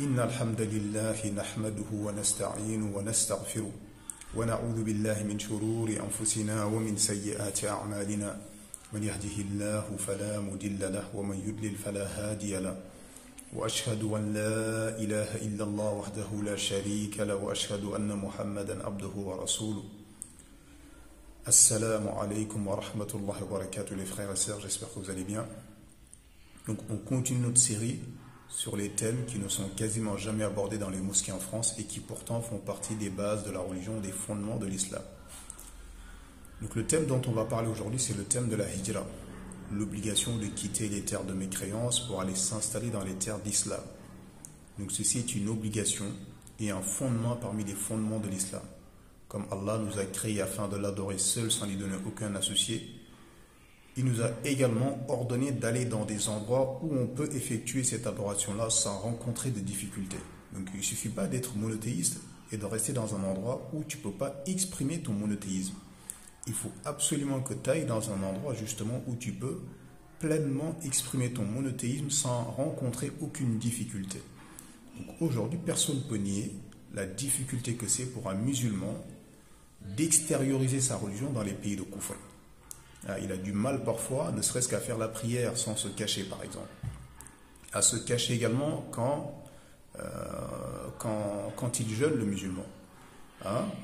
إن الحمد لله نحمده ونستعينه ونستغفره ونعوذ بالله من شرور أنفسنا ومن سيئات أعمالنا من يهده الله فلا مضل له ومن يضلل فلا هادي له وأشهد أن لا إله إلا الله وحده لا شريك له وأشهد أن محمدا عبده ورسوله. Assalamu alaikum wa rahmatullahi wa barakatuh les frères et sœurs, j'espère que vous allez bien. Donc on continue notre série sur les thèmes qui ne sont quasiment jamais abordés dans les mosquées en France et qui pourtant font partie des bases de la religion, des fondements de l'islam. Donc le thème dont on va parler aujourd'hui, c'est le thème de la hijra, l'obligation de quitter les terres de mécréance pour aller s'installer dans les terres d'islam. Donc ceci est une obligation et un fondement parmi les fondements de l'islam. Comme Allah nous a créés afin de l'adorer seul sans lui donner aucun associé, il nous a également ordonné d'aller dans des endroits où on peut effectuer cette adoration-là sans rencontrer de difficultés. Donc il ne suffit pas d'être monothéiste et de rester dans un endroit où tu ne peux pas exprimer ton monothéisme. Il faut absolument que tu ailles dans un endroit justement où tu peux pleinement exprimer ton monothéisme sans rencontrer aucune difficulté. Donc aujourd'hui, personne ne peut nier la difficulté que c'est pour un musulman d'extérioriser sa religion dans les pays de Kufr. Il a du mal parfois, ne serait-ce qu'à faire la prière sans se cacher par exemple. À se cacher également quand il jeûne le musulman.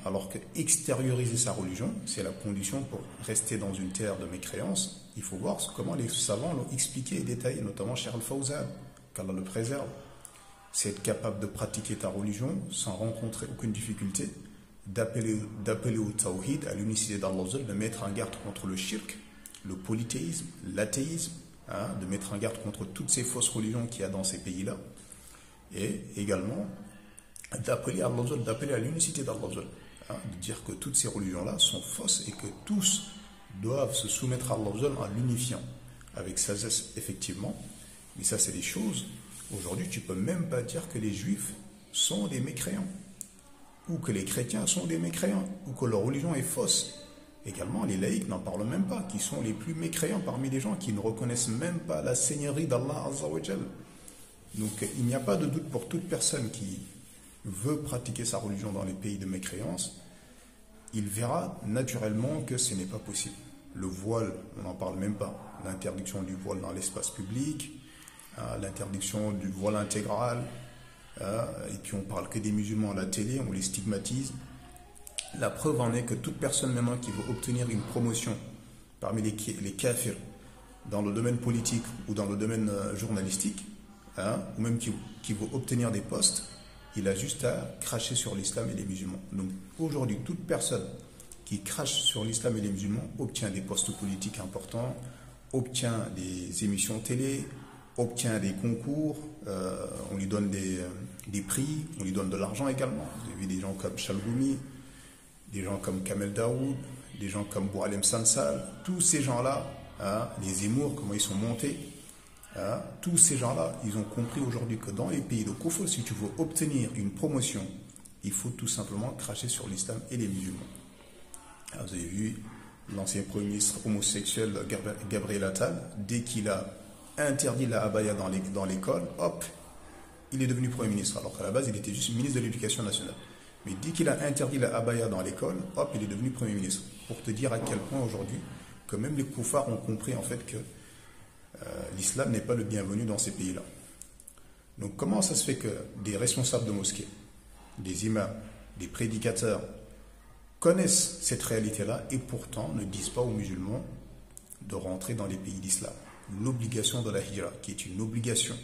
Alors que extérioriser sa religion, c'est la condition pour rester dans une terre de mécréance. Il faut voir comment les savants l'ont expliqué et détaillé, notamment Cheikh Al-Fawzan, qu'Allah le préserve. C'est être capable de pratiquer ta religion sans rencontrer aucune difficulté, d'appeler au tawhid, à l'unicité d'Allah, de mettre en garde contre le shirk, le polythéisme, l'athéisme, de mettre en garde contre toutes ces fausses religions qu'il y a dans ces pays-là, et également d'appeler à Allah, d'appeler à l'unicité d'Allah, de dire que toutes ces religions-là sont fausses et que tous doivent se soumettre à Allah en l'unifiant avec sagesse, effectivement. Mais ça, c'est des choses. Aujourd'hui, tu ne peux même pas dire que les juifs sont des mécréants, ou que les chrétiens sont des mécréants, ou que leur religion est fausse. Également, les laïcs n'en parlent même pas, qui sont les plus mécréants parmi les gens qui ne reconnaissent même pas la seigneurie d'Allah Azza wa Jal. Donc, il n'y a pas de doute pour toute personne qui veut pratiquer sa religion dans les pays de mécréance, il verra naturellement que ce n'est pas possible. Le voile, on n'en parle même pas. L'interdiction du voile dans l'espace public, l'interdiction du voile intégral, et puis on parle que des musulmans à la télé, on les stigmatise. La preuve en est que toute personne maintenant qui veut obtenir une promotion parmi les kafirs dans le domaine politique ou dans le domaine journalistique, ou même qui veut obtenir des postes, il a juste à cracher sur l'islam et les musulmans. Donc aujourd'hui, toute personne qui crache sur l'islam et les musulmans obtient des postes politiques importants, obtient des émissions télé, obtient des concours, on lui donne des prix, on lui donne de l'argent également. Vous avez vu des gens comme Chalgoumi, des gens comme Kamel Daoud, des gens comme Boualem Sansal, tous ces gens-là, les Zemmour, comment ils sont montés, tous ces gens-là, ils ont compris aujourd'hui que dans les pays de Kufr, si tu veux obtenir une promotion, il faut tout simplement cracher sur l'islam et les musulmans. Vous avez vu l'ancien premier ministre homosexuel Gabriel Attal, dès qu'il a interdit la abaya dans l'école, hop, il est devenu Premier ministre, alors qu'à la base il était juste ministre de l'Éducation nationale. Mais dès qu'il a interdit la abaya dans l'école, hop, il est devenu Premier ministre. Pour te dire à quel point aujourd'hui, que même les koufars ont compris en fait que l'islam n'est pas le bienvenu dans ces pays-là. Donc comment ça se fait que des responsables de mosquées, des imams, des prédicateurs connaissent cette réalité-là et pourtant ne disent pas aux musulmans de rentrer dans les pays d'islam? L'obligation de la hijra, qui est une obligation,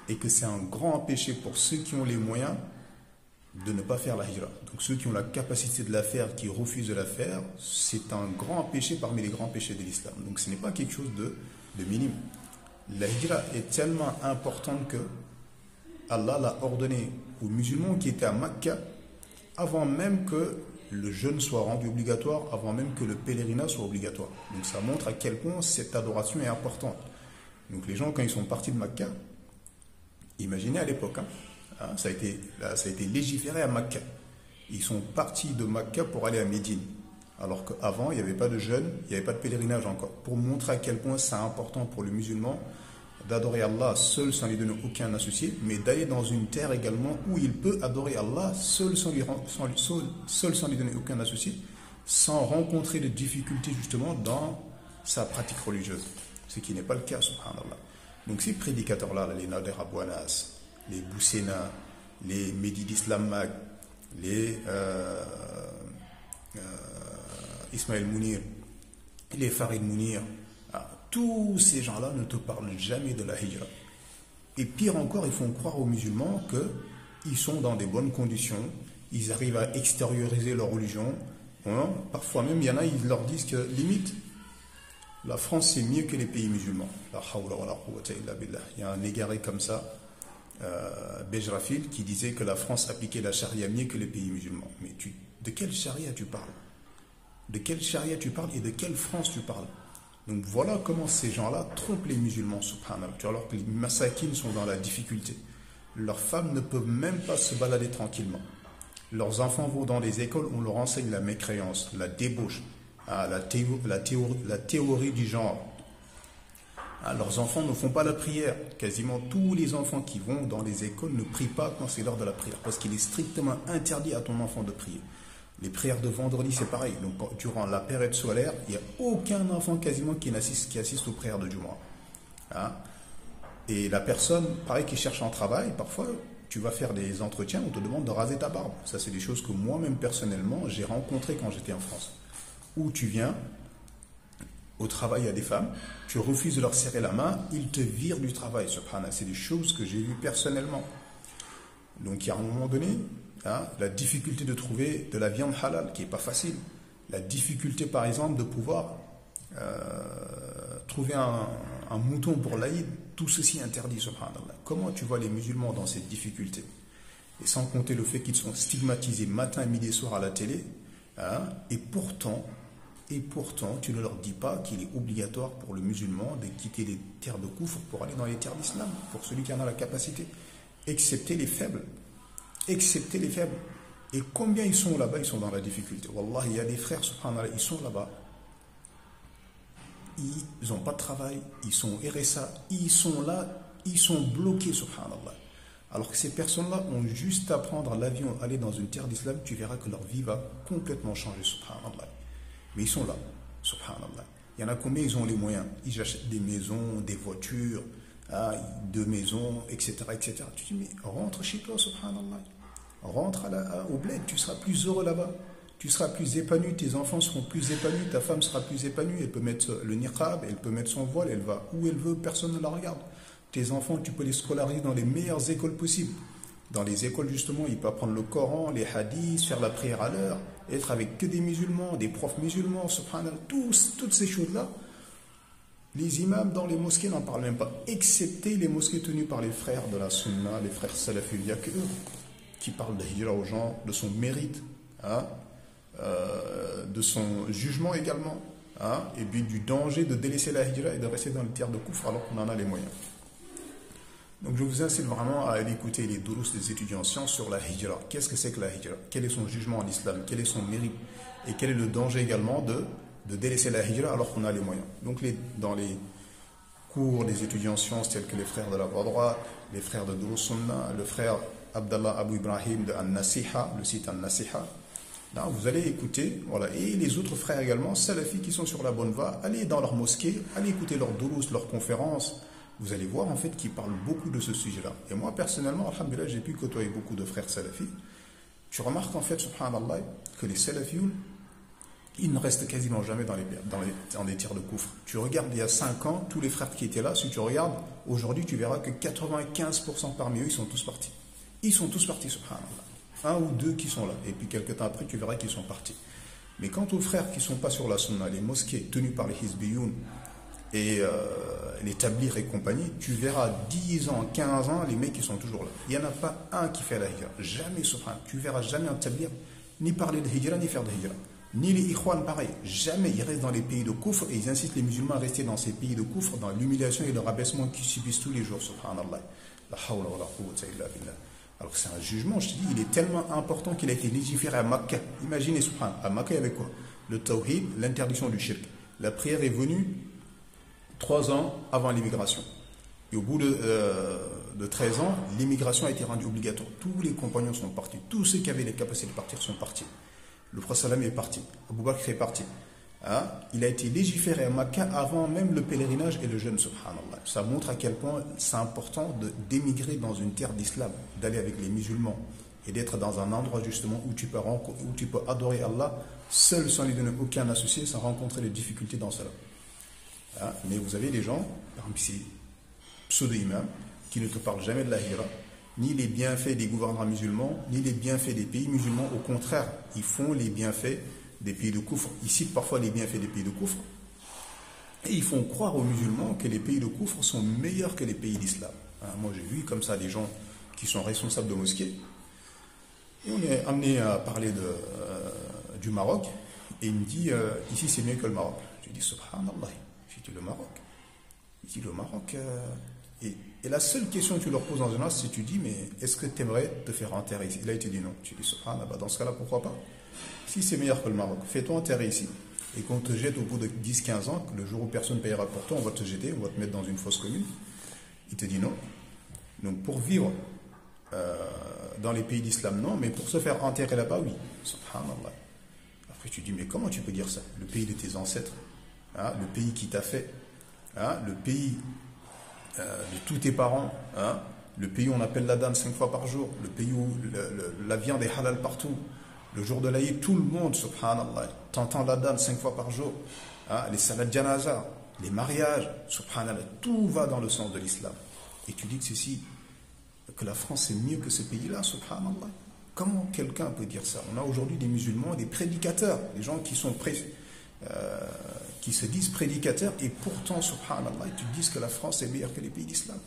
et que c'est un grand péché pour ceux qui ont les moyens de ne pas faire la hijra. Donc ceux qui ont la capacité de la faire, qui refusent de la faire, c'est un grand péché parmi les grands péchés de l'islam. Donc ce n'est pas quelque chose de minime. La hijra est tellement importante que Allah l'a ordonné aux musulmans qui étaient à Makkah avant même que le jeûne soit rendu obligatoire, avant même que le pèlerinage soit obligatoire. Donc ça montre à quel point cette adoration est importante. Donc les gens, quand ils sont partis de Makkah, imaginez à l'époque, ça a été légiféré à Makkah. Ils sont partis de Makkah pour aller à Médine. Alors qu'avant, il n'y avait pas de jeûne, il n'y avait pas de pèlerinage encore. Pour montrer à quel point c'est important pour le musulman d'adorer Allah seul sans lui donner aucun associé, mais d'aller dans une terre également où il peut adorer Allah seul sans lui donner aucun associé, sans rencontrer de difficultés justement dans sa pratique religieuse. Ce qui n'est pas le cas, subhanallah. Donc ces prédicateurs-là, les Nader Abouanas, les Boussena, les Mehdi d'Islam Mag, les Ismaël Mounir, les Farid Mounir, tous ces gens-là ne te parlent jamais de la hijra. Et pire encore, ils font croire aux musulmans qu'ils sont dans des bonnes conditions, ils arrivent à extérioriser leur religion. Hein. Parfois même, il y en a, ils leur disent que limite, la France c'est mieux que les pays musulmans. La hawla wa la quwwata illa billah. Il y a un égaré comme ça, Bejrafil, qui disait que la France appliquait la charia mieux que les pays musulmans. Mais de quelle charia tu parles? De quelle charia tu parles et de quelle France tu parles? Donc voilà comment ces gens-là trompent les musulmans, subhanallah. Alors que les massakines sont dans la difficulté. Leurs femmes ne peuvent même pas se balader tranquillement. Leurs enfants vont dans les écoles, on leur enseigne la mécréance, la débauche, la théorie du genre. Leurs enfants ne font pas la prière. Quasiment tous les enfants qui vont dans les écoles ne prient pas quand c'est l'heure de la prière, parce qu'il est strictement interdit à ton enfant de prier. Les prières de vendredi, c'est pareil. Donc, durant la période solaire, il n'y a aucun enfant quasiment qui assiste aux prières de Jumu'ah. Hein? Et la personne, pareil, qui cherche un travail, parfois, tu vas faire des entretiens, on te demande de raser ta barbe. Ça, c'est des choses que moi-même, personnellement, j'ai rencontrées quand j'étais en France. Où tu viens, au travail à des femmes, tu refuses de leur serrer la main, ils te virent du travail, subhanallah. C'est des choses que j'ai vues personnellement. Donc, il y a un moment donné, la difficulté de trouver de la viande halal, qui n'est pas facile. La difficulté, par exemple, de pouvoir trouver un mouton pour l'Aïd, tout ceci interdit, subhanallah. Comment tu vois les musulmans dans cette difficulté? Et sans compter le fait qu'ils sont stigmatisés matin, midi et soir à la télé, et pourtant, tu ne leur dis pas qu'il est obligatoire pour le musulman de quitter les terres de Koufr pour aller dans les terres d'islam, pour celui qui en a la capacité, excepté les faibles. Excepté les faibles. Et combien ils sont là-bas, ils sont dans la difficulté. Wallah, il y a des frères, subhanallah, ils sont là-bas. Ils n'ont pas de travail, ils sont au RSA, ils sont là, ils sont bloqués, subhanallah. Alors que ces personnes-là ont juste à prendre l'avion, aller dans une terre d'islam, tu verras que leur vie va complètement changer, subhanallah. Mais ils sont là, subhanallah. Il y en a combien ils ont les moyens? Ils achètent des maisons, des voitures, 2 maisons, etc., etc. Tu dis, mais rentre chez toi, subhanallah. Rentre au bled, tu seras plus heureux là-bas. Tu seras plus épanoui, tes enfants seront plus épanouis, ta femme sera plus épanouie, elle peut mettre le niqab, elle peut mettre son voile, elle va où elle veut, personne ne la regarde. Tes enfants, tu peux les scolariser dans les meilleures écoles possibles. Dans les écoles, justement, ils peuvent apprendre le Coran, les hadiths, faire la prière à l'heure, être avec que des musulmans, des profs musulmans, subhanallah, toutes ces choses-là. Les imams dans les mosquées n'en parlent même pas, excepté les mosquées tenues par les frères de la Sunna, les frères salafis. Il n'y a que eux qui parlent de hijra aux gens, de son mérite, de son jugement également, et puis du danger de délaisser la hijra et de rester dans le terre de Koufr alors qu'on en a les moyens. Donc je vous incite vraiment à aller écouter les durous des étudiants en sciences sur la hijra. Qu'est-ce que c'est que la hijra? Quel est son jugement en islam? Quel est son mérite? Et quel est le danger également de délaisser la hijra alors qu'on a les moyens? Donc dans les cours des étudiants en sciences tels que les frères de la voie droite, les frères de Durus Sunna, le frère Abdallah Abu Ibrahim de An-Nasiha, le site An-Nasiha, vous allez écouter, voilà, et les autres frères également, salafis qui sont sur la bonne voie, allez dans leur mosquée, allez écouter leurs durous, leurs conférences. Vous allez voir en fait qu'ils parlent beaucoup de ce sujet-là. Et moi personnellement, alhamdulillah, j'ai pu côtoyer beaucoup de frères salafis. Tu remarques en fait, subhanallah, que les salafis, ils ne restent quasiment jamais dans les tirs de Koufr. Tu regardes il y a 5 ans, tous les frères qui étaient là, si tu regardes, aujourd'hui tu verras que 95% parmi eux, ils sont tous partis. Ils sont tous partis, subhanallah. 1 ou 2 qui sont là. Et puis quelques temps après, tu verras qu'ils sont partis. Mais quant aux frères qui ne sont pas sur la sunna, les mosquées tenues par les hizbiyoun et les tablirs et compagnie, tu verras 10 ans, 15 ans, les mecs qui sont toujours là. Il n'y en a pas un qui fait la hijra. Jamais, subhanallah. Tu verras jamais un tablir ni parler de hijra, ni faire de hijra. Ni les ikhwan, pareil. Jamais. Ils restent dans les pays de Koufr et ils incitent les musulmans à rester dans ces pays de Koufr, dans l'humiliation et le rabaissement qu'ils subissent tous les jours, subhanallah. La hawla wa la quwwata illa billah. Alors que c'est un jugement, je te dis, il est tellement important qu'il a été légiféré à Makkah. Imaginez, subhanallah, à Makkah, il y avait quoi? Le tawhid, l'interdiction du shirk. La prière est venue 3 ans avant l'immigration. Et au bout de 13 ans, l'immigration a été rendue obligatoire. Tous les compagnons sont partis. Tous ceux qui avaient les capacités de partir sont partis. Le prophète sallam est parti. Abu Bakr est parti. Hein? Il a été légiféré à Makkah avant même le pèlerinage et le jeûne, subhanallah. Ça montre à quel point c'est important d'émigrer dans une terre d'islam, d'aller avec les musulmans et d'être dans un endroit justement où tu peux adorer Allah seul sans lui donner aucun associé, sans rencontrer les difficultés dans cela. Hein? Mais vous avez des gens, par exemple ici, pseudo-imams, qui ne te parlent jamais de la hijra, ni les bienfaits des gouvernements musulmans, ni les bienfaits des pays musulmans. Au contraire, ils font les bienfaits des pays de Koufr. Ils citent parfois les bienfaits des pays de Koufr. Et ils font croire aux musulmans que les pays de Koufr sont meilleurs que les pays d'islam. Hein, moi, j'ai vu comme ça des gens qui sont responsables de mosquées. Et on est amené à parler du Maroc. Et il me dit, ici c'est mieux que le Maroc. Je dis, subhanallah. J'ai dit, le Maroc. Il dit, le Maroc... Et la seule question que tu leur poses en général, c'est tu dis, mais est-ce que tu aimerais te faire enterrer ici? Il a été dit non. Tu dis, subhanallah, dans ce cas-là, pourquoi pas? Si c'est meilleur que le Maroc, fais-toi enterrer ici. Et qu'on te jette au bout de 10-15 ans, que le jour où personne ne payera pour toi, on va te jeter, on va te mettre dans une fosse commune. Il te dit non. Donc pour vivre dans les pays d'islam, non, mais pour se faire enterrer là-bas, oui. Subhanallah. Après tu dis, mais comment tu peux dire ça? Le pays de tes ancêtres, hein, le pays qui t'a fait, hein, le pays de tous tes parents, hein, le pays où on appelle la dame 5 fois par jour, le pays où la viande est halal partout, le jour de l'Aïd, tout le monde, subhanallah, t'entends la dame 5 fois par jour, hein, les salades janaza, les mariages, subhanallah, tout va dans le sens de l'islam. Et tu dis que ceci, que la France est mieux que ce pays-là, subhanallah. Comment quelqu'un peut dire ça? On a aujourd'hui des musulmans, des prédicateurs, des gens qui sont qui se disent prédicateurs et pourtant, subhanallah, ils te disent que la France est meilleure que les pays d'islam.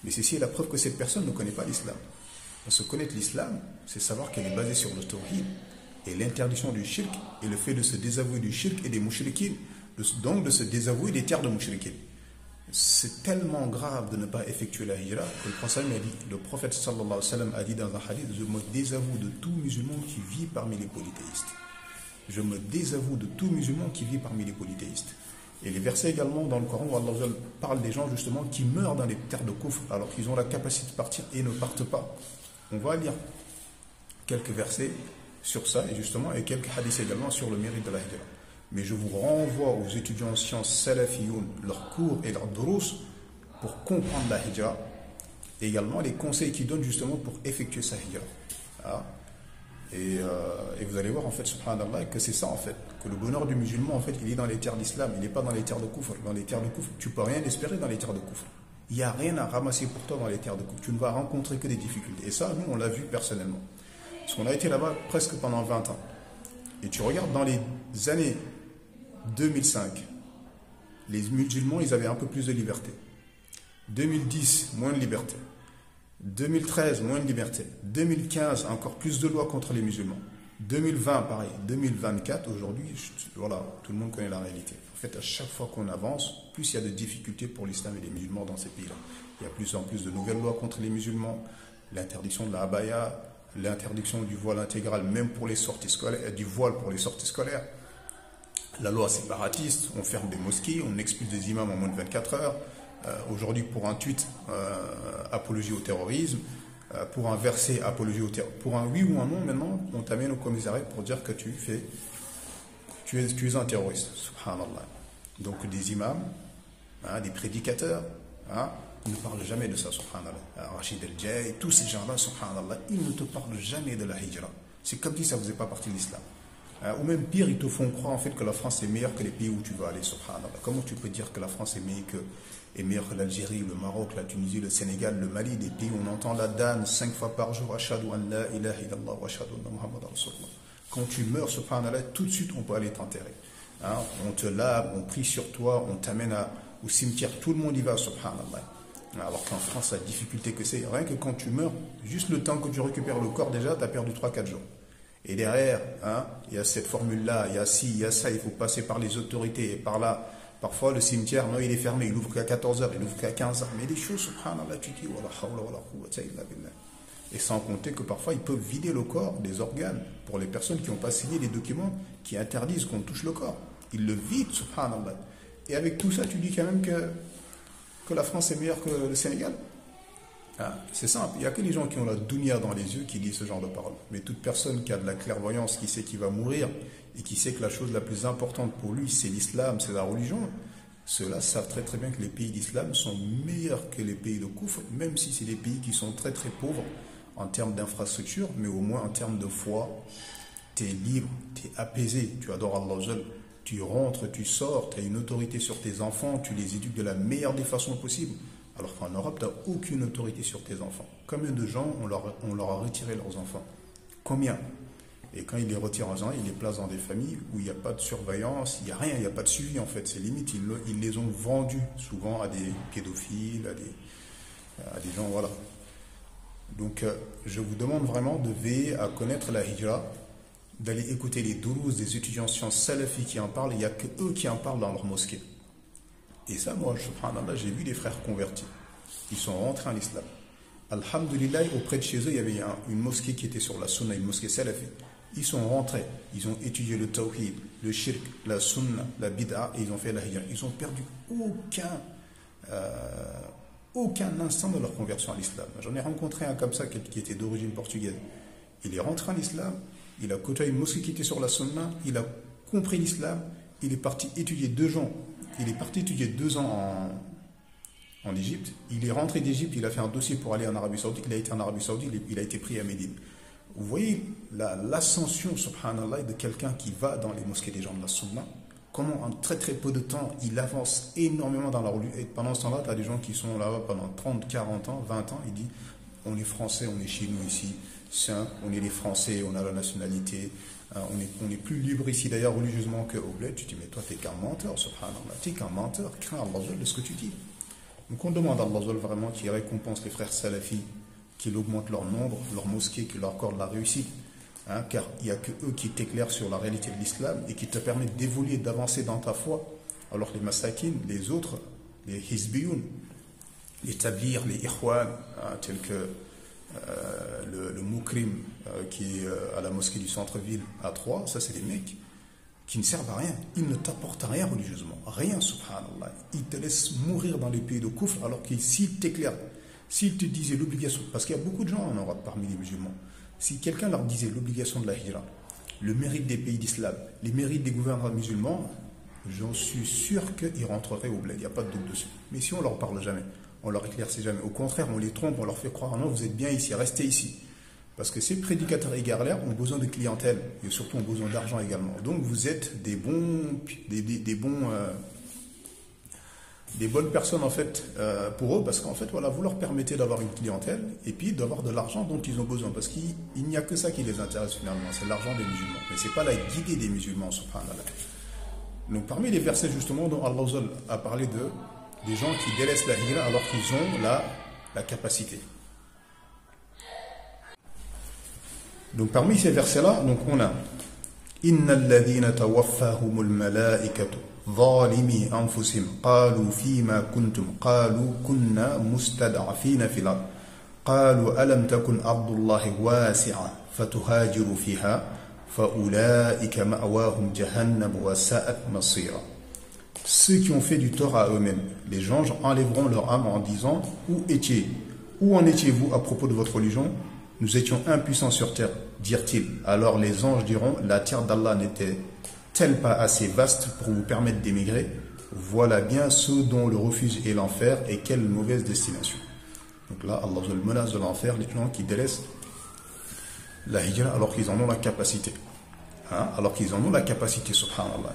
Mais ceci est la preuve que cette personne ne connaît pas l'islam. Parce que connaître l'islam, c'est savoir qu'elle est basée sur le tawhid et l'interdiction du shirk et le fait de se désavouer du shirk et des mouchriquines, donc de se désavouer des terres de mouchriquines. C'est tellement grave de ne pas effectuer la hijra que le prophète sallallahu alayhi wa sallam a dit dans un hadith, je me désavoue de tout musulman qui vit parmi les polythéistes. Je me désavoue de tout musulman qui vit parmi les polythéistes. Et les versets également dans le Coran où Allah parle des gens justement qui meurent dans les terres de Koufr alors qu'ils ont la capacité de partir et ne partent pas. On va lire quelques versets sur ça et justement et quelques hadiths également sur le mérite de la hijra. Mais je vous renvoie aux étudiants en sciences salafiyoun, leurs cours et leurs durous pour comprendre la hijra et également les conseils qu'ils donnent justement pour effectuer sa hijra. Ah. Et vous allez voir en fait, subhanallah, que c'est ça en fait, que le bonheur du musulman en fait, il est dans les terres d'islam, il n'est pas dans les terres de Koufr. Dans les terres de Koufr, tu ne peux rien espérer dans les terres de Koufr. Il n'y a rien à ramasser pour toi dans les terres de Koufr. Tu ne vas rencontrer que des difficultés. Et ça, nous, on l'a vu personnellement. Parce qu'on a été là-bas presque pendant 20 ans. Et tu regardes dans les années 2005, les musulmans, ils avaient un peu plus de liberté. 2010, moins de liberté. 2013, moins de liberté. 2015, encore plus de lois contre les musulmans. 2020, pareil. 2024, aujourd'hui, voilà, tout le monde connaît la réalité. En fait, à chaque fois qu'on avance, plus il y a de difficultés pour l'islam et les musulmans dans ces pays-là. Il y a plus en plus de nouvelles lois contre les musulmans, l'interdiction de la abaya, l'interdiction du voile intégral, même pour les sorties scolaires, du voile pour les sorties scolaires. La loi séparatiste, on ferme des mosquées, on expulse des imams en moins de 24 heures. Aujourd'hui, pour un tweet, apologie au terrorisme, pour un verset, apologie au terrorisme, pour un oui ou un non, maintenant, on t'amène au commissariat pour dire que tu es un terroriste. Subhanallah. Donc, des imams, hein, des prédicateurs, hein, ils ne parlent jamais de ça, subhanallah. Rachid El-Jay, tous ces gens-là, subhanallah, ils ne te parlent jamais de la hijra. C'est comme si ça ne faisait pas partie de l'islam. Ou même pire, ils te font croire en fait que la France est meilleure que les pays où tu vas aller, subhanallah. Comment tu peux dire que la France est meilleure que l'Algérie, le Maroc, la Tunisie, le Sénégal, le Mali, des pays où on entend la danse 5 fois par jour, ashhadu an la ilaha illallah wa ashhadu anna Muhammadan rasulullah. Quand tu meurs, subhanallah, tout de suite on peut aller t'enterrer. Hein? On te lave, on prie sur toi, on t'amène au cimetière, tout le monde y va, subhanallah. Alors qu'en France, la difficulté que c'est, rien que quand tu meurs, juste le temps que tu récupères le corps, déjà, tu as perdu 3-4 jours. Et derrière, hein, il y a cette formule-là, il y a ci, il y a ça, il faut passer par les autorités et par là. Parfois, le cimetière, non, il est fermé, il ouvre qu'à 14h, il ouvre qu'à 15h. Mais les choses, subhanallah, tu dis, wala hawla wala quwwata illa billah. Et sans compter que parfois, ils peuvent vider le corps des organes pour les personnes qui n'ont pas signé les documents qui interdisent qu'on touche le corps. Ils le vident, subhanallah. Et avec tout ça, tu dis quand même que que la France est meilleure que le Sénégal? Ah, c'est simple, il n'y a que les gens qui ont la dunya dans les yeux qui disent ce genre de paroles. Mais toute personne qui a de la clairvoyance, qui sait qu'il va mourir et qui sait que la chose la plus importante pour lui, c'est l'islam, c'est la religion, ceux-là savent très très bien que les pays d'islam sont meilleurs que les pays de Koufr, même si c'est des pays qui sont très très pauvres en termes d'infrastructure, mais au moins en termes de foi, tu es libre, tu es apaisé, tu adores Allah, tu rentres, tu sors, tu as une autorité sur tes enfants, tu les éduques de la meilleure des façons possibles. Alors qu'en Europe, tu n'as aucune autorité sur tes enfants. Combien de gens on leur a retiré leurs enfants? Combien? Et quand ils les retirent en gens, ils les placent dans des familles où il n'y a pas de surveillance, il n'y a rien, il n'y a pas de suivi en fait. C'est limite, ils les ont vendus souvent à des pédophiles, à des gens, voilà. Donc je vous demande vraiment de veiller à connaître la hijra, d'aller écouter les doulours des étudiants sciences salafis qui en parlent. Il n'y a que eux qui en parlent dans leur mosquée. Et ça, moi, subhanallah, j'ai vu des frères convertis. Ils sont rentrés en islam. Alhamdulillah, auprès de chez eux, il y avait une mosquée qui était sur la sunna, une mosquée salafi. Ils sont rentrés, ils ont étudié le tawhid, le shirk, la sunna, la bid'a, et ils ont fait la hijra. Ils ont perdu aucun instant de leur conversion à l'islam. J'en ai rencontré un comme ça, qui était d'origine portugaise. Il est rentré en islam, il a côtoyé une mosquée qui était sur la sunna, il a compris l'islam, il est parti étudier 2 ans. Il est parti étudier 2 ans en Égypte. Il est rentré d'Égypte, il a fait un dossier pour aller en Arabie Saoudite. Il a été en Arabie Saoudite, il a été pris à Médine. Vous voyez l'ascension, subhanallah, de quelqu'un qui va dans les mosquées des gens de la sunna. Comment en très très peu de temps, il avance énormément dans la religion. Et pendant ce temps-là, tu as des gens qui sont là-bas pendant 30, 40 ans, 20 ans. Il dit, on est français, on est chez nous ici. On est les Français, on a la nationalité. On est plus libre ici d'ailleurs religieusement qu'au bled. Tu te dis, mais toi, t'es qu'un menteur, subhanallah. T'es qu'un menteur, crains Allah de ce que tu dis. Donc on demande à Allah vraiment qu'il récompense les frères salafis, qu'il augmente leur nombre, leur mosquée, qu'il leur accorde la réussite. Car il n'y a que eux qui t'éclairent sur la réalité de l'islam et qui te permettent d'évoluer, d'avancer dans ta foi. Alors les masakin, les autres, les hizbiyoun, les tablir, les ikhwan, tels que le Moukrim qui est à la mosquée du centre-ville à Troyes, ça c'est des mecs qui ne servent à rien, ils ne t'apportent rien religieusement, rien, subhanallah. Ils te laissent mourir dans les pays de Koufr, alors que s'ils t'éclairent, s'ils te disaient l'obligation, parce qu'il y a beaucoup de gens en Europe parmi les musulmans, si quelqu'un leur disait l'obligation de la hijra, le mérite des pays d'islam, les mérites des gouvernements musulmans, j'en suis sûr qu'ils rentreraient au bled, il n'y a pas de doute dessus. Mais si on ne leur parle jamais, on leur éclaircit jamais, au contraire, on les trompe, on leur fait croire, non, vous êtes bien ici, restez ici. Parce que ces prédicateurs égarlaires ont besoin de clientèle et surtout ont besoin d'argent également. Donc vous êtes des bonnes personnes en fait pour eux, parce qu'en fait voilà, vous leur permettez d'avoir une clientèle et puis d'avoir de l'argent dont ils ont besoin, parce qu'il n'y a que ça qui les intéresse finalement, c'est l'argent des musulmans, mais c'est pas la guidée des musulmans, subhanallah. Donc parmi les versets justement dont Allah a parlé des gens qui délaissent la hijra alors qu'ils ont la capacité. Donc parmi ces versets-là, donc on a Innal ladhina tawaffahumul malaikatu zalimi anfusihim qalu fima kuntum qalu kunna mustad'afina fil ard qalu alam takun ardullahi wasi'a fatuhajiru fiha faulaika ma'wahum jahannam wa sa'at masira. Ceux qui ont fait du tort à eux-mêmes, les anges enlèveront leur âme en disant où en étiez-vous à propos de votre religion? Nous étions impuissants sur terre, dirent-ils. Alors les anges diront, la terre d'Allah n'était-elle pas assez vaste pour vous permettre d'émigrer? Voilà bien ceux dont le refuge est l'enfer, et quelle mauvaise destination. Donc là, Allah menace de l'enfer les gens qui délaissent la hijra alors qu'ils en ont la capacité. Alors qu'ils en ont la capacité, subhanallah.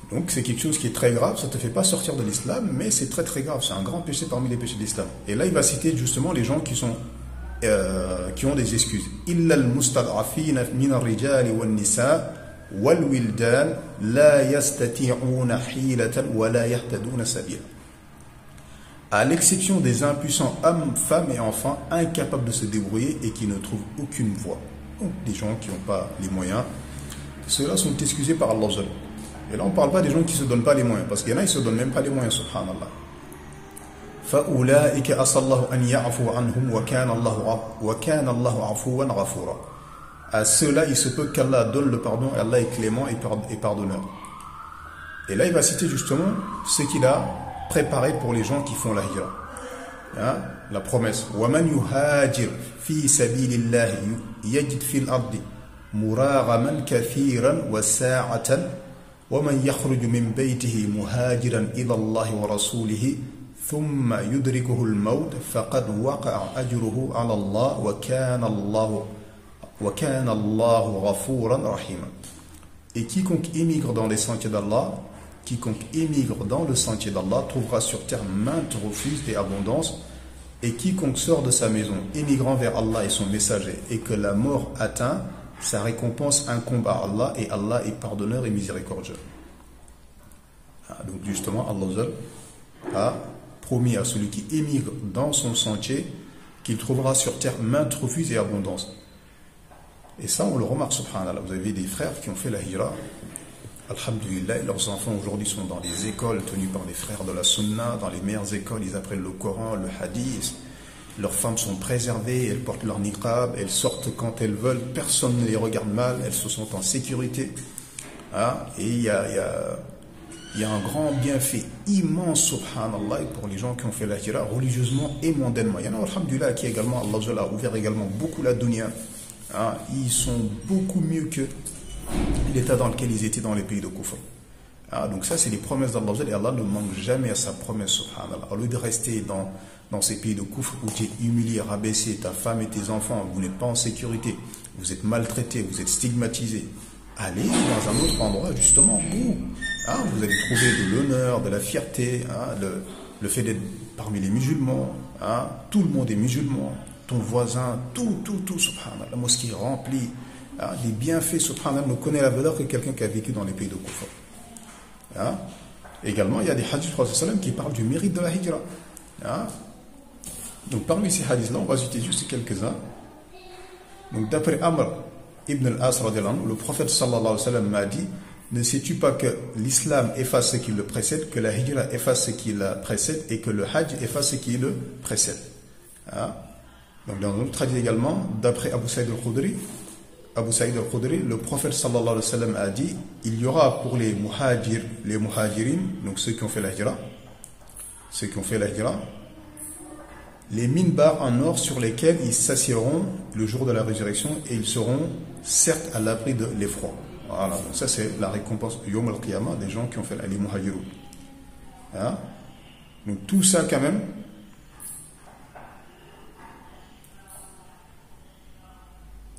Donc c'est quelque chose qui est très grave, ça ne te fait pas sortir de l'islam, mais c'est très très grave, c'est un grand péché parmi les péchés de l'islam. Et là il va citer justement les gens qui ont des excuses. Illa al-mustad'afina min ar-rijali wan-nisa wal-wildan la yastati'una hilatan wa la yahtaduna sabila. À l'exception des impuissants hommes, femmes et enfants incapables de se débrouiller et qui ne trouvent aucune voie. Donc des gens qui n'ont pas les moyens, ceux-là sont excusés par Allah. Et là on ne parle pas des gens qui ne se donnent pas les moyens, parce qu'il y en a qui ne se donnent même pas les moyens, subhanallah. فَأُولَٰئِكَ أَسَى اللَّهُ أَنْ يَعْفُوَ عَنْهُمْ وَكَانَ اللَّهُ عَفُوًّا غَفُورًا. À ceux-là, il se peut qu'Allah donne le pardon, et Allah est clément et pardonneur. Et là, il va citer justement ce qu'il a préparé pour les gens qui font la hijra. Hein? La promesse. وَمَنْ يُهَاجِرْ فِي سَبِيلِ اللَّهِ يَجِدْ فِي الْأَرْضِ مُرَاغَمًا كَثِيرًا وَسَاعَةً وَمَنْ يَخْرُجُ مِنْ بَيْتِهِ مُهَاجِرًا إِلَى اللَّهِ وَرَسُولِهِ ثُمَّ يُدْرِكُهُ الْمَوْتُ فَقَدْ وَقَعَ أَجْرُهُ عَلَى اللَّهِ وَكَانَ اللَّهُ غَفُورًا رَحِيمًا. Et quiconque émigre dans les sentiers d'Allah, quiconque émigre dans le sentier d'Allah trouvera sur terre maintes refuges et abondances, et quiconque sort de sa maison, émigrant vers Allah et son messager, et que la mort atteint, sa récompense incombe à Allah, et Allah est pardonneur et miséricordieux. Donc justement, Allah a promis à celui qui émigre dans son sentier qu'il trouvera sur terre maintes refuges et abondances. Et ça, on le remarque, subhanallah. Vous avez des frères qui ont fait la hijra. Alhamdulillah, leurs enfants aujourd'hui sont dans des écoles tenues par des frères de la sunna, dans les meilleures écoles, ils apprennent le Coran, le hadith. Leurs femmes sont préservées, elles portent leur niqab, elles sortent quand elles veulent, personne ne les regarde mal, elles se sentent en sécurité. Et il y a un grand bienfait immense, subhanallah, pour les gens qui ont fait la hijra, religieusement et mondainement. Il y en a, alhamdulillah, qui également, Allah a ouvert également beaucoup la dunya. Ils sont beaucoup mieux que l'état dans lequel ils étaient dans les pays de Kufr. Donc ça, c'est les promesses d'Allah, et Allah ne manque jamais à sa promesse, subhanallah. Au lieu de rester dans ces pays de Kufr où tu es humilié, rabaissé, ta femme et tes enfants, vous n'êtes pas en sécurité, vous êtes maltraité, vous êtes stigmatisé, allez dans un autre endroit justement où vous allez trouver de l'honneur, de la fierté, le fait d'être parmi les musulmans, tout le monde est musulman, ton voisin, tout, subhanallah, la mosquée est remplie, des bienfaits, subhanallah, ne connaît la valeur que quelqu'un qui a vécu dans les pays de Kufr. Également, il y a des hadiths du Prophète qui parlent du mérite de la hijra. Donc parmi ces hadiths-là, on va citer juste quelques-uns. Donc d'après Amr ibn al-As, le prophète sallallahu alayhi wa sallam m'a dit: ne sais-tu pas que l'islam efface ce qui le précède, que la hijra efface ce qui la précède et que le hajj efface ce qui le précède. Donc dans un autre hadith également, d'après Abu Saïd al-Khudri, le prophète sallallahu alayhi wa sallam a dit: il y aura pour les muhajirin, donc ceux qui ont fait la hijra, les minbars en or sur lesquels ils s'assieront le jour de la résurrection, et ils seront certes à l'abri de l'effroi. Voilà, donc ça c'est la récompense Yawm al-Qiyamah des gens qui ont fait les muhajirun. Donc tout ça quand même.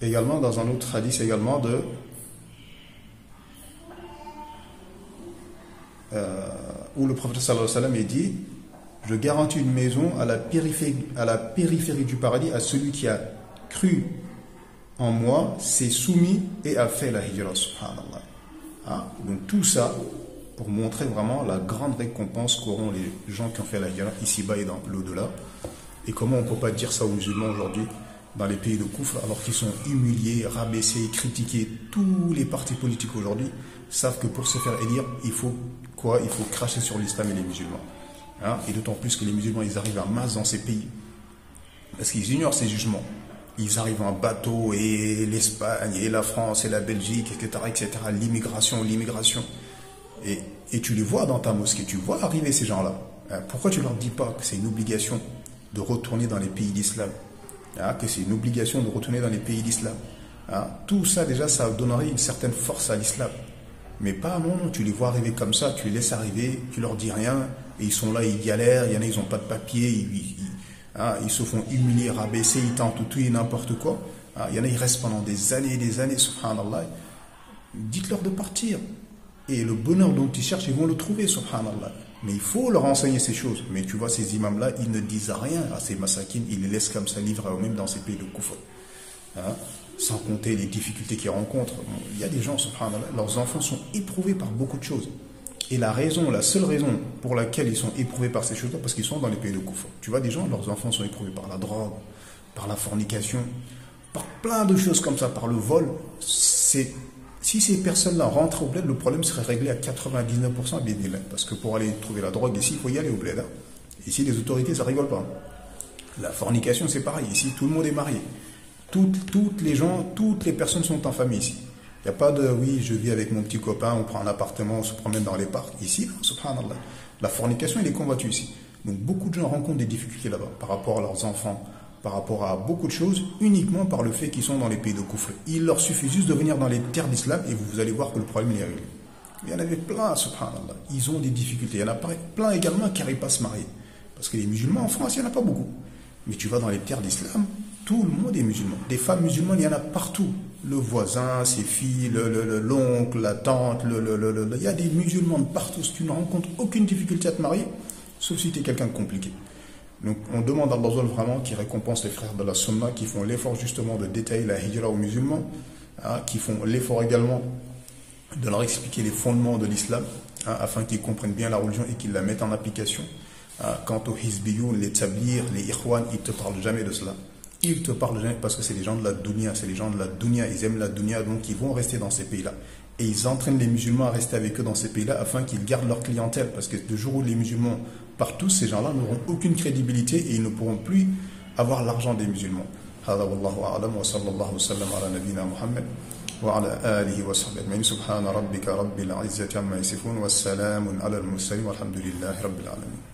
Également dans un autre hadith également où le prophète sallallahu alayhi wa sallam dit: je garantis une maison à la périphérie du paradis à celui qui a cru en moi, s'est soumis et a fait la hijra, subhanallah. Donc tout ça pour montrer vraiment la grande récompense qu'auront les gens qui ont fait la hijra ici-bas et dans l'au-delà. Et comment on ne peut pas dire ça aux musulmans aujourd'hui dans les pays de Kufr, alors qu'ils sont humiliés, rabaissés, critiqués. Tous les partis politiques aujourd'hui savent que pour se faire élire, il faut quoi? Il faut cracher sur l'islam et les musulmans. Et d'autant plus que les musulmans, ils arrivent en masse dans ces pays. Parce qu'ils ignorent ces jugements. Ils arrivent en bateau, et l'Espagne, et la France, et la Belgique, etc. L'immigration. Et tu les vois dans ta mosquée, tu vois arriver ces gens-là. Pourquoi tu leur dis pas que c'est une obligation de retourner dans les pays d'islam? Que c'est une obligation de retourner dans les pays d'islam. Tout ça déjà, ça donnerait une certaine force à l'islam. Mais pas, non, tu les vois arriver comme ça, tu les laisses arriver, tu leur dis rien, et ils sont là, ils galèrent, il y en a, ils n'ont pas de papier, ils se font humilier, rabaisser, ils tentent tout et n'importe quoi. Il y en a, ils restent pendant des années et des années, subhanallah. Dites-leur de partir. Et le bonheur dont ils cherchent, ils vont le trouver, subhanallah. Mais il faut leur enseigner ces choses. Mais tu vois, ces imams-là, ils ne disent rien à ces massakines, ils les laissent comme ça livrés à eux-mêmes dans ces pays de Kufr. Sans compter les difficultés qu'ils rencontrent. Il y a des gens, subhanallah, leurs enfants sont éprouvés par beaucoup de choses. Et la seule raison pour laquelle ils sont éprouvés par ces choses-là, parce qu'ils sont dans les pays de Kufr. Tu vois, des gens, leurs enfants sont éprouvés par la drogue, par la fornication, par plein de choses comme ça, par le vol. Si ces personnes-là rentrent au bled, le problème serait réglé à 99%, bien évidemment. Parce que pour aller trouver la drogue ici, il faut y aller au bled. Ici, les autorités, ça rigole pas. La fornication, c'est pareil. Ici, tout le monde est marié. Toutes les personnes sont en famille ici. Il n'y a pas de oui, je vis avec mon petit copain, on prend un appartement, on se promène dans les parcs. Ici, subhanallah, la fornication, elle est combattue ici. Donc beaucoup de gens rencontrent des difficultés là-bas par rapport à leurs enfants, par rapport à beaucoup de choses, uniquement par le fait qu'ils sont dans les pays de Koufr. Il leur suffit juste de venir dans les terres d'islam et vous allez voir que le problème est réglé. Il y en avait plein, subhanallah. Ils ont des difficultés. Il y en a plein également qui n'arrivent pas à se marier. Parce que les musulmans en France, il n'y en a pas beaucoup. Mais tu vas dans les terres d'islam, tout le monde est musulman. Des femmes musulmanes, il y en a partout. Le voisin, ses filles, l'oncle, la tante, il y a des musulmans de partout. Si tu ne rencontres aucune difficulté à te marier, sauf si tu es quelqu'un de compliqué. Donc on demande à Allah vraiment qui récompense les frères de la Sunna, qui font l'effort justement de détailler la hijra aux musulmans, qui font l'effort également de leur expliquer les fondements de l'islam, afin qu'ils comprennent bien la religion et qu'ils la mettent en application. Quant aux hizbiyoun, les tablir, les ikhwan, ils ne te parlent jamais de cela. Ils te parlent jamais parce que c'est les gens de la dunya, c'est les gens de la dunya, ils aiment la dunya, donc ils vont rester dans ces pays-là. Et ils entraînent les musulmans à rester avec eux dans ces pays-là afin qu'ils gardent leur clientèle. Parce que le jour où les musulmans partent tous, ces gens-là n'auront aucune crédibilité et ils ne pourront plus avoir l'argent des musulmans. هذا والله أعلم وصلى الله وسلم على نبينا محمد وعلى آله وصحبه أجمعين سبحان ربك رب العزة عما يصفون والسلام على المرسلين والحمد لله رب العالمين.